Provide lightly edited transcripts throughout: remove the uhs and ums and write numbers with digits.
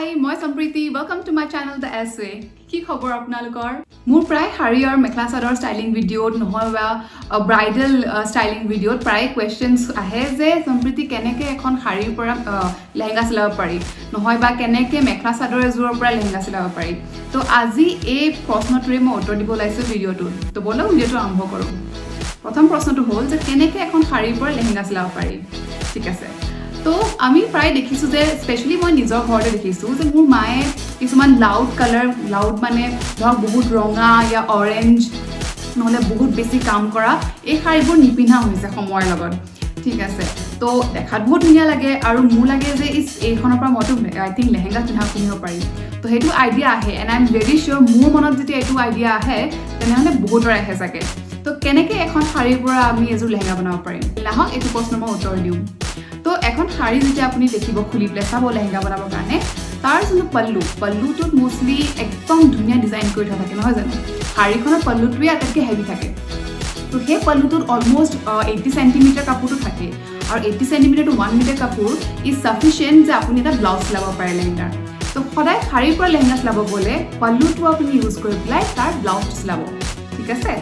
Hi, মই সম্প্ৰীতি welcome to my channel The Essay কি খবৰ আপোনালোকৰ মোৰ প্ৰায় শাৰী আৰু মেখেলা চাদৰ ষ্টাইলিং ভিডিঅ'ত নহয় বা ব্ৰাইডাল ষ্টাইলিং ভিডিঅ'ত প্ৰায় কোৱেশ্চনছ আহে যে সম্প্ৰীতি কেনেকৈ এখন শাৰীৰ পৰা লেহেংগা চিলাব পাৰি নহয় বা কেনেকৈ মেখেলা চাদৰ এযোৰৰ পৰা লেহেংগা চিলাব পাৰি তো আজি এই প্ৰশ্নটোৰে মই উত্তৰ দিব ওলাইছোঁ ভিডিঅ'টোত তো বলক ভিডিঅ'টো আৰম্ভ কৰোঁ প্ৰথম প্ৰশ্নটো হ'ল যে কেনেকৈ এখন শাৰীৰ পৰা লেহেংগা চিলাব পাৰি ঠিক আছে তো আমি প্ৰায় দেখিছোঁ যে স্পেচিয়েলি মই নিজৰ ঘৰতে দেখিছোঁ যে মোৰ মায়ে কিছুমান লাউড মানে ধৰক বহুত ৰঙা ইয়া অৰেঞ্জ নহ'লে বহুত বেছি কাম কৰা এই শাৰীবোৰ নিপিন্ধা হৈছে সময়ৰ লগত ঠিক আছে তো দেখাত বহুত ধুনীয়া লাগে আৰু মোৰ লাগে যে এইখনৰ পৰা মইতো আই থিংক লেহেংগা পিন্ধিব পাৰি তো সেইটো আইডিয়া আহে এণ্ড আই এম ভেৰি চিয়'ৰ মোৰ মনত যেতিয়া এইটো আইডিয়া আহে তেনেহ'লে বহুতৰে আহে চাগে তো কেনেকৈ এখন শাৰীৰ পৰা আমি এযোৰ লেহেংগা বনাব পাৰিম লাহক এইটো প্ৰশ্ন মই উত্তৰ দিওঁ তো এখন শাৰী যেতিয়া আপুনি দেখিব খুলি পেলাই চাব লেহেংগা বনাবৰ কাৰণে তাৰ যোনটো পল্লুটোত মোষ্টলি একদম ধুনীয়া ডিজাইন কৰি থোৱা থাকে নহয় জানো শাৰীখনৰ পল্লুটোৱে আটাইতকৈ হেভি থাকে তো সেই পল্লুটোত অলমষ্ট 80 চেণ্টিমিটাৰ কাপোৰটো থাকে আৰু 80 চেণ্টিমিটাৰ টু 1 মিটাৰ কাপোৰ ইজ চাফিচিয়েণ্ট যে আপুনি এটা ব্লাউজ চিলাব পাৰে লেহেংগাৰ তো সদায় শাৰীৰ পৰা লেহেংগা চিলাব গ'লে পল্লুটো আপুনি ইউজ কৰি পেলাই তাৰ ব্লাউজটো চিলাব ঠিক আছে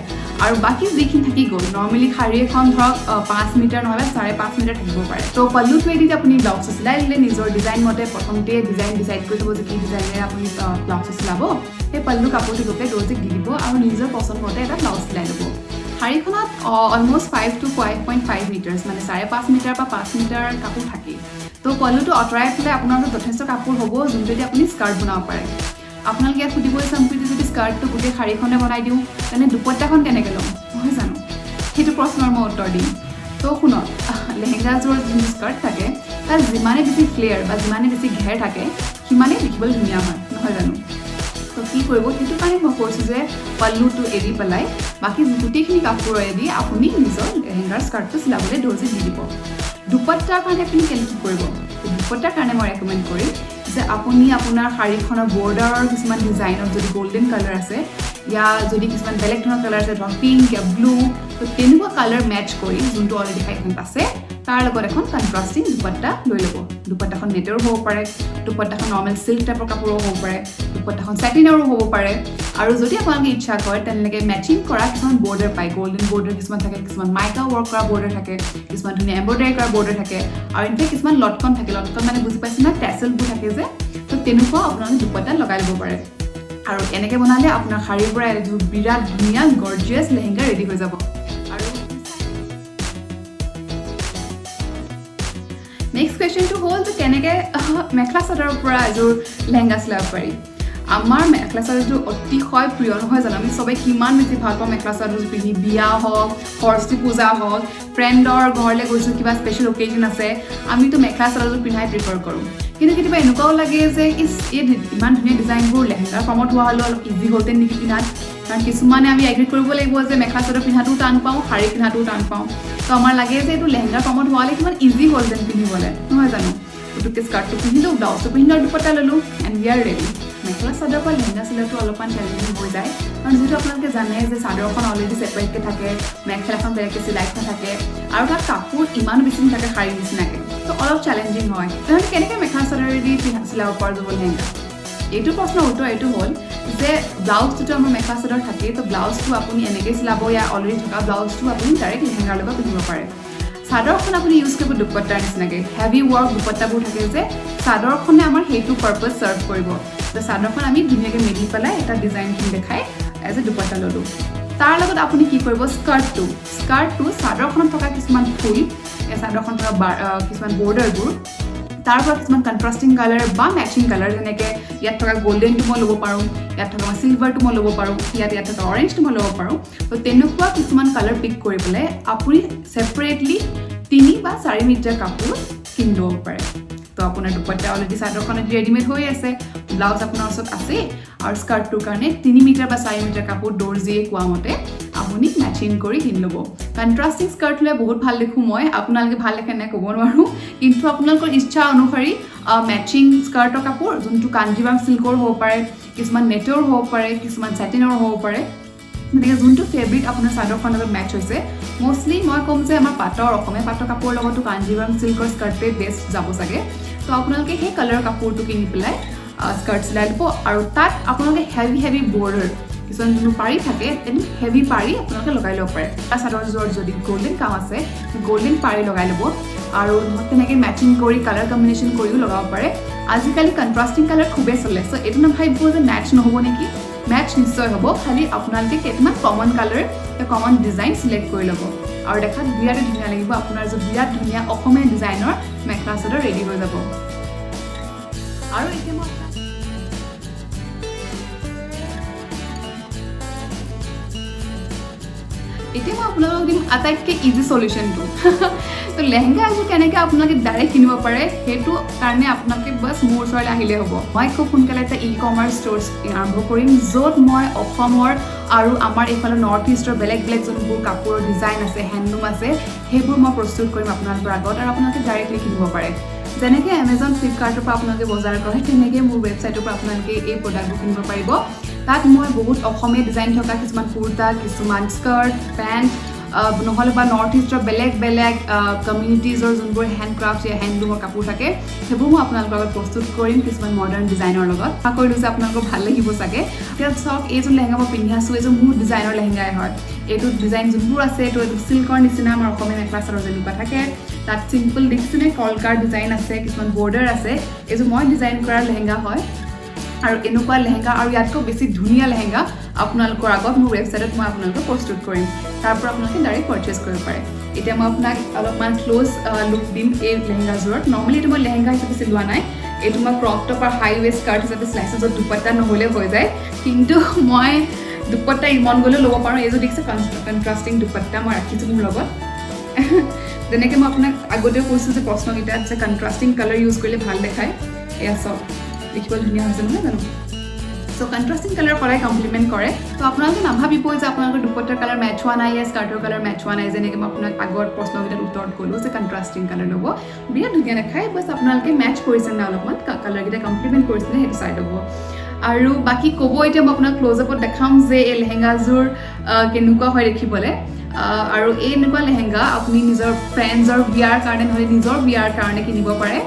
আৰু বাকি যিখিনি থাকি গ'ল নৰ্মেলি শাৰী এখন ধৰক 5 মিটাৰ নহ'লে 5.5 মিটাৰ থাকিব পাৰে তো পল্লুটোৱেদি আপুনি ব্লাউজটো চিলাই দিলে নিজৰ ডিজাইন মতে প্ৰথমতে ডিজাইন ডিচাইড কৰি থ'ব যে কি ডিজাইনেৰে আপুনি ব্লাউজটো চিলাব সেই পল্লু কাপোৰটো গৈ দৰ্জিক দি দিব আৰু নিজৰ পচন্দ মতে এটা ব্লাউজ চিলাই ল'ব শাৰীখনত অলমষ্ট 5 to 5.5 মিটাৰ্ছ মানে 5.5 মিটাৰ বা 5 মিটাৰ কাপোৰ থাকে তো পল্লুটো আঁতৰাই পেলাই আপোনাৰ যথেষ্ট কাপোৰ হ'ব যোনটোৱেদি আপুনি স্কাৰ্ট বনাব পাৰে আপোনালোকে ইয়াত সুধিব সম্প্ৰীতি যদি স্কাৰ্টটো গোটেই শাৰীখনে বনাই দিওঁ তেনে দুপট্টাখন কেনেকৈ ল'ম নহয় জানো সেইটো প্ৰশ্নৰ মই উত্তৰ দিম তো শুনক লেহেংগাযোৰৰ যোনটো স্কাৰ্ট থাকে তাত যিমানে বেছি ফ্লেয়াৰ বা যিমানে বেছি ঘেৰ থাকে সিমানেই দেখিবলৈ ধুনীয়া হয় নহয় জানো তো কি কৰিব সেইটো কাৰণে মই কৈছোঁ যে পল্লুটো এৰি পেলাই বাকী গোটেইখিনি কাপোৰেদি আপুনি নিজৰ লেহেংগাৰ স্কাৰ্টটো চিলাবলৈ দৰ্জিক দি দিব দুপট্টাৰ কাৰণে আপুনি কেনেকৈ কৰিব দুপট্টাৰ কাৰণে মই ৰেকমেণ্ড কৰিম যে আপুনি আপোনাৰ শাৰীখনৰ বৰ্ডাৰৰ কিছুমান ডিজাইনত যদি গল্ডেন কালাৰ আছে ইয়া যদি কিছুমান বেলেগ ধৰণৰ কালাৰ আছে ধৰক পিংক ইয়া ব্লু তো তেনেকুৱা কালাৰ মেটচ কৰি যোনটো অলৰেডি শাৰীখনত আছে তাৰ লগত এখন কণ্ট্ৰাষ্টিং দুপট্টা লৈ ল'ব দুপট্টাখন নেটৰো হ'ব পাৰে দুপট্টাখন নৰ্মেল চিল্ক টাইপৰ কাপোৰো হ'ব পাৰে দুপট্টাখন চেটিনৰো হ'ব পাৰে আৰু যদি আপোনালোকে ইচ্ছা কৰে তেনেকৈ মেচিং কৰা কিছুমান বৰ্ডাৰ পায় গল্ডেন বৰ্ডাৰ কিছুমান থাকে কিছুমান মাইকা ৱৰ্ক কৰা বৰ্ডাৰ থাকে কিছুমান ধুনীয়া এম্ব্ৰইডাৰী কৰা বৰ্ডাৰ থাকে আৰু ইনফেক্ট কিছুমান লটকন থাকে লটকন মানে বুজি পাইছে না টেচেলবোৰ থাকে যে তো তেনেকুৱা আপোনালোকে দুপট্টাত লগাই ল'ব পাৰে আৰু এনেকৈ বনালে আপোনাৰ শাৰীৰ পৰা এযোৰ বিৰাট ধুনীয়া গৰ্জিয়াছ লেহেংগা ৰেডি হৈ যাব আৰু নেক্সট কুৱেশ্যনটো হ'ল যে কেনেকৈ মেখেলা চাদৰৰ পৰা এযোৰ লেহেংগা চিলাব পাৰি আমাৰ মেখেলা চাদৰযোৰ অতিশয় প্ৰিয় নহয় জানো আমি চবেই কিমান বেছি ভাল পাওঁ মেখেলা চাদৰযোৰ পিন্ধি বিয়া হওক সৰস্বতী পূজা হওক ফ্ৰেণ্ডৰ ঘৰলৈ গৈছোঁ কিবা স্পেচিয়েল অকেজন আছে আমিতো মেখেলা চাদৰযোৰ পিন্ধাই প্ৰিফাৰ কৰোঁ কিন্তু কেতিয়াবা এনেকুৱাও লাগে যে এই ইমান ধুনীয়া ডিজাইনবোৰ লেহেংগাৰ ফৰ্মত হোৱা হ'লেও অলপ ইজি হ'লহেঁতেন নেকি পিন্ধাত কাৰণ কিছুমানে আমি এগ্ৰি কৰিব লাগিব যে মেখেলা চাদৰ পিন্ধাটোও টান পাওঁ শাৰী পিন্ধাটোও টান পাওঁ তো আমাৰ লাগে যে এইটো লেহেংগাৰ ফৰ্মত হোৱা হ'লে কিমান ইজি হ'লহেঁতেন পিন্ধিবলৈ নহয় জানো গতিকে স্কাৰ্টটো পিন্ধিলোঁ ব্লাউজটো পিন্ধিলোঁ দুপট্টা ল'লোঁ and we are ready mekhela chador পৰা লেহেংগা চিলোৱাটো অলপমান চেলেঞ্জিং হৈ যায় কাৰণ যিহেতু আপোনালোকে জানে যে চাদৰখন অলৰেডি ছেপাৰেটকৈ থাকে মেখেলাখন বেলেগকৈ চিলাই থোৱা থাকে আৰু তাত কাপোৰ ইমানো বেছি নাথাকে শাৰী নিচিনাকৈ তো অলপ চেলেঞ্জিং হয় তেনেহ'লে কেনেকৈ মেখেলা চাদৰেদি চিলাব পৰা যাব লেহেংগা এইটো প্ৰশ্নৰ উত্তৰ এইটো হ'ল যে ব্লাউজ যিটো আমাৰ মেখেলা চাদৰ থাকে তো ব্লাউজটো আপুনি এনেকৈ চিলাব ইয়াৰ অলৰেডি থকা ব্লাউজটো আপুনি ডাইৰেক্ট লেহেংগাৰ লগত পিন্ধিব পাৰে চাদৰখন আপুনি ইউজ কৰিব দুপট্টাৰ নিচিনাকৈ হেভি ৱৰ্ক দুপট্টাবোৰ থাকে যে চাদৰখনে আমাৰ সেইটো পাৰ্পাছ ছাৰ্ভ কৰিব তো চাদৰখন আমি ধুনীয়াকৈ মেলি পেলাই এটা ডিজাইনখিনি দেখাই এজ এ দুপট্টা ল'লোঁ তাৰ লগত আপুনি কি কৰিব স্কাৰ্টটো চাদৰখনত থকা কিছুমান ফুল এই চাদৰখন থকা কিছুমান বৰ্ডাৰবোৰ তাৰ পৰা কিছুমান কণ্ট্ৰাষ্টিং কালাৰ বা মেচিং কালাৰ যেনেকৈ ইয়াত থকা গল্ডেনটো মই ল'ব পাৰোঁ ইয়াত থকা চিলভাৰটো মই ল'ব পাৰোঁ ইয়াত থকা অৰেঞ্জটো মই ল'ব পাৰোঁ তো তেনেকুৱা কিছুমান কালাৰ পিক কৰি পেলাই আপুনি ছেপাৰেটলি 3 বা 4 মিটাৰ কাপোৰ কিনি ল'ব পাৰে তো আপোনাৰ দুপট্টা অলৰেডি চাদৰখনত ৰেডিমেড হৈ আছে ব্লাউজ আপোনাৰ ওচৰত আছে আৰু স্কাৰ্টটোৰ কাৰণে 3 মিটাৰ বা 4 মিটাৰ কাপোৰ দৰ্জিয়ে কোৱা মতে আপুনি মেচিং কৰি কিনি ল'ব কণ্ট্ৰাষ্টিং স্কাৰ্ট হ'লে বহুত ভাল দেখোঁ মই আপোনালোকে ভাল দেখে নাই ক'ব নোৱাৰোঁ কিন্তু আপোনালোকৰ ইচ্ছা অনুসৰি মেচিং স্কাৰ্টৰ কাপোৰ যোনটো কাঞ্জিভাম চিল্কৰ হ'ব পাৰে কিছুমান নেটৰ হ'ব পাৰে কিছুমান চেটিনৰ হ'ব পাৰে গতিকে যোনটো ফেব্ৰিক আপোনাৰ চাদৰখনৰ লগত মেচ হৈছে মোষ্টলি মই ক'ম যে আমাৰ অসমীয়া পাটৰ কাপোৰৰ লগতো কাঞ্জিভাম চিল্কৰ স্কাৰ্টটোৱে বেষ্ট যাব চাগে তো আপোনালোকে সেই কালাৰৰ কাপোৰটো কিনি পেলাই স্কাৰ্ট চিলাই ল'ব আৰু তাত আপোনালোকে হেভি বৰ্ডাৰ কিছুমান যোনটো পাৰি থাকে একদম হেভি পাৰি আপোনালোকে লগাই ল'ব পাৰে চাদৰযোৰ যদি গল্ডেন কাম আছে গল্ডেন পাৰি লগাই ল'ব আৰু তেনেকৈ মেচিং কৰি কালাৰ কম্বিনেশ্যন কৰিও লগাব পাৰে আজিকালি কণ্ট্ৰাষ্টিং কালাৰ খুবেই চলে চ' এইটো নাভাবিব যে মেটচ নহ'ব নেকি মেটচ নিশ্চয় হ'ব খালি আপোনালোকে কেইটামান common colour common design select কৰি ল'ব আৰু দেখাত বিৰাট ধুনীয়া লাগিব আপোনাৰ যে বিৰাট ধুনীয়া অসমীয়া ডিজাইনৰ মেখেলা চাদৰ ৰেডি হৈ যাব আৰু এতিয়া মই আপোনালোকক দিম আটাইতকৈ ইজি সলিউশনটো তো লেহেংগা এযোৰ কেনেকৈ আপোনালোকে ডাইৰেক্ট কিনিব পাৰে সেইটো কাৰণে আপোনালোকে বাছ মোৰ ওচৰলৈ আহিলে হ'ব মই খুব সোনকালে এটা ই-কমাৰ্চ ষ্ট'ৰ আৰম্ভ কৰিম য'ত মই অসমৰ আৰু আমাৰ এইফালে নৰ্থ ইষ্টৰ বেলেগ যোনবোৰ কাপোৰৰ ডিজাইন আছে হেণ্ডলুম আছে সেইবোৰ মই প্ৰস্তুত কৰিম আপোনালোকৰ আগত আৰু আপোনালোকে ডাইৰেক্টলি কিনিব পাৰে যেনেকৈ এমেজন ফ্লিপকাৰ্টৰ পৰা আপোনালোকে বজাৰ কৰে তেনেকৈ মোৰ ৱেবছাইটৰ পৰা আপোনালোকে এই প্ৰডাক্টবোৰ কিনিব পাৰিব তাত মই বহুত অসমীয়া ডিজাইন থকা কিছুমান কুৰ্তা কিছুমান স্কাৰ্ট পেণ্ট নহ'লে বা নৰ্থ ইষ্টৰ বেলেগ কমিউনিটিজৰ যোনবোৰ হেণ্ডক্ৰাফ্ট হেণ্ডলুমৰ কাপোৰ থাকে সেইবোৰ মই আপোনালোকৰ লগত প্ৰস্তুত কৰিম কিছুমান মডাৰ্ণ ডিজাইনৰ লগত আশা কৰিলোঁ যে আপোনালোকৰ ভাল লাগিব চাগে এতিয়া চাওক এইযোৰ লেহেংগা মই পিন্ধি আছোঁ এইযোৰ মোৰ ডিজাইনৰ লেহেংগাই হয় এইটো ডিজাইন যোনবোৰ আছে এইটো চিল্কৰ নিচিনা আমাৰ অসমীয়া মেখেলা চাদৰ যেনেকুৱা থাকে তাত চিম্পল দেখিছেনে কলকাৰ ডিজাইন আছে কিছুমান বৰ্ডাৰ আছে এইযোৰ মই ডিজাইন কৰা লেহেংগা হয় আৰু এনেকুৱা লেহেংগা আৰু ইয়াতকৈ বেছি ধুনীয়া লেহেংগা আপোনালোকৰ আগত মোৰ ৱেবছাইটত মই আপোনালোকক প্ৰস্তুত কৰিম তাৰ পৰা আপোনালোকে ডাইৰেক্ট পাৰচেজ কৰিব পাৰে এতিয়া মই আপোনাক অলপমান ক্ল'জ লুক দিম এই লেহেংগাযোৰত নৰ্মেলি এইটো মই লেহেংগা হিচাপে চিলোৱা নাই এইটো মই ক্ৰপ টপ আৰু হাই ৱেষ্ট স্কাৰ্ট হিচাপে চিলাইছোঁ য'ত দুপট্টা নহ'লেও হৈ যায় কিন্তু মই দুপট্টা ইমান গ'লেও ল'ব পাৰোঁ এইযোৰ দেখিছে কণ্ট্ৰাষ্টিং দুপট্টা মই ৰাখিছোঁ মোৰ লগত যেনেকৈ মই আপোনাক আগতেও কৈছোঁ যে প্ৰশ্নকেইটাত যে কণ্ট্ৰাষ্টিং কালাৰ ইউজ কৰিলে ভাল দেখায় এয়া চাওক দেখিবলৈ ধুনীয়া হৈছে নহয় জানো চ' কণ্ট্ৰাষ্টিং কালাৰ সদায় কমপ্লিমেণ্ট কৰে ত' আপোনালোকে নাভাবিব যে আপোনালোকৰ দুপট্টাৰ কালাৰ মেটচ হোৱা নাই ইয়া স্কাৰ্টৰ কালাৰ মেটচ হোৱা নাই যেনেকৈ মই আপোনাক আগত প্ৰশ্নকেইটাত উত্তৰত ক'লোঁ যে কণ্ট্ৰাষ্টিং কালাৰ ল'ব বিৰাট ধুনীয়া দেখায় বাছ আপোনালোকে মেটচ কৰিছে নে অলপমান কালাৰকেইটা কমপ্লিমেণ্ট কৰিছে নে সেইটো চাই ল'ব আৰু বাকী ক'ব এতিয়া মই আপোনাক ক্ল'জ আপত দেখাম যে এই লেহেংগাযোৰ কেনেকুৱা হয় দেখিবলৈ আৰু এই এনেকুৱা লেহেংগা আপুনি নিজৰ ফ্ৰেণ্ডছৰ বিয়াৰ কাৰণে নহ'লে নিজৰ বিয়াৰ কাৰণে কিনিব পাৰে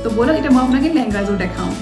তো ব'লক এতিয়া মই আপোনাক এই লেহেংগাযোৰ দেখাওঁ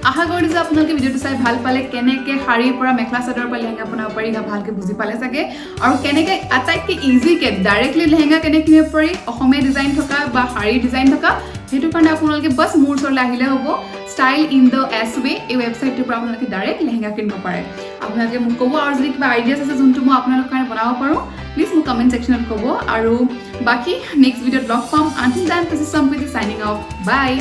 আশা কৰিছোঁ যে আপোনালোকে ভিডিঅ'টো চাই ভাল পালে কেনেকৈ শাৰীৰ পৰা মেখেলা চাদৰৰ পৰা লেহেংগা বনাব পাৰি ভালকৈ বুজি পালে চাগে আৰু কেনেকৈ আটাইতকৈ ইজিকৈ ডাইৰেক্টলি লেহেংগা কেনেকৈ কিনিব পাৰি অসমীয়া ডিজাইন থকা বা শাৰীৰ ডিজাইন থকা সেইটো কাৰণে আপোনালোকে বাছ মোৰ ওচৰলৈ আহিলে হ'ব ষ্টাইল ইন দ্য এছ ৱে এই ৱেবছাইটটোৰ পৰা আপোনালোকে ডাইৰেক্ট লেহেংগা কিনিব পাৰে আপোনালোকে মোক ক'ব আৰু যদি কিবা আইডিয়াছ আছে যোনটো মই আপোনালোকৰ কাৰণে বনাব পাৰোঁ প্লিজ মোক কমেণ্ট ছেকশ্যনত ক'ব আৰু বাকী নেক্সট ভিডিঅ'ত লগ পাম until then this is Sampriti signing off by